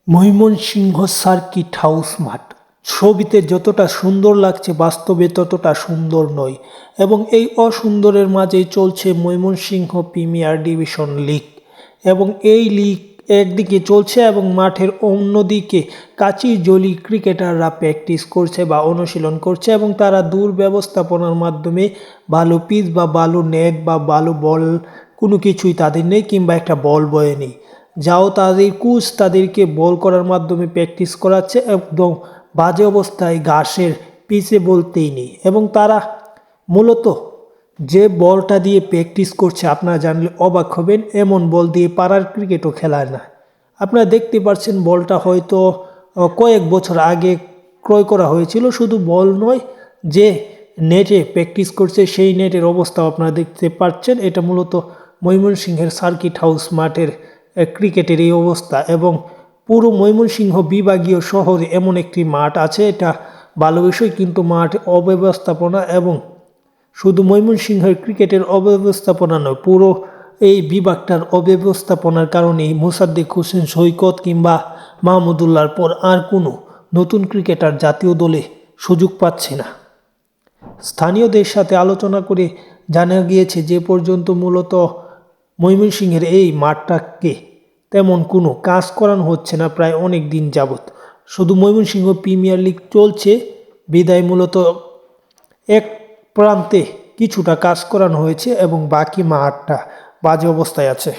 Mymensingh circuit house মাঠ ছবিতে যতটা সুন্দর লাগছে বাস্তবে ততটা সুন্দর নয় এবং এই অসুন্দরের মাঝেই চলছে ময়মনসিংহ প্রিমিয়ার ডিভিশন লিগ এবং এই লিগ একদিকে চলছে এবং মাঠের অন্যদিকে কাচিরজলি ক্রিকেটাররা প্র্যাকটিস করছে বা অনুশীলন করছে এবং তারা দুর্ব্যবস্থাপনার মাধ্যমে ভালো পিচ বা ভালো নেট বা ভালো বল কোনো কিছুই তাদের নেই কিংবা একটা বল বয়ে নেই। যাও তাদের কোচ তাদেরকে বল করার মাধ্যমে প্র্যাকটিস করাচ্ছে একদম বাজে অবস্থায় ঘাসের পিচে বলতেই নেই এবং তারা মূলত যে বলটা দিয়ে প্র্যাকটিস করছে আপনারা জানলে অবাক হবেন, এমন বল দিয়ে পাড়ার ক্রিকেটও খেলায় না। আপনারা দেখতে পাচ্ছেন বলটা হয়তো কয়েক বছর আগে ক্রয় করা হয়েছিল। শুধু বল নয়, যে নেটে প্র্যাকটিস করছে সেই নেটের অবস্থাও আপনারা দেখতে পাচ্ছেন। এটা মূলত ময়মনসিংহের সার্কিট হাউস মাঠের ক্রিকেটের এই অবস্থা এবং পুরো ময়মনসিংহ বিভাগীয় শহরে এমন একটি মাঠ আছে, এটা ভালো বিষয়, কিন্তু মাঠ অব্যবস্থাপনা এবং শুধু ময়মনসিংহের ক্রিকেটের অব্যবস্থাপনা নয়, পুরো এই বিভাগটার অব্যবস্থাপনার কারণেই মোসাদ্দেক হোসেন সৈকত কিংবা মাহমুদুল্লাহর পর আর কোনো নতুন ক্রিকেটার জাতীয় দলে সুযোগ পাচ্ছে না। স্থানীয়দের সাথে আলোচনা করে জানা গিয়েছে যে পর্যন্ত মূলত ময়মনসিংহের এই মাঠটাকে তেমন কোনো কাজ করানো হচ্ছে না প্রায় অনেক দিন যাবৎ। শুধু ময়মনসিংহ প্রিমিয়ার লিগ চলছে বিদায় মূলত এক প্রান্তে কিছুটা কাজ করানো হয়েছে এবং বাকি মাঠটা বাজে অবস্থায় আছে।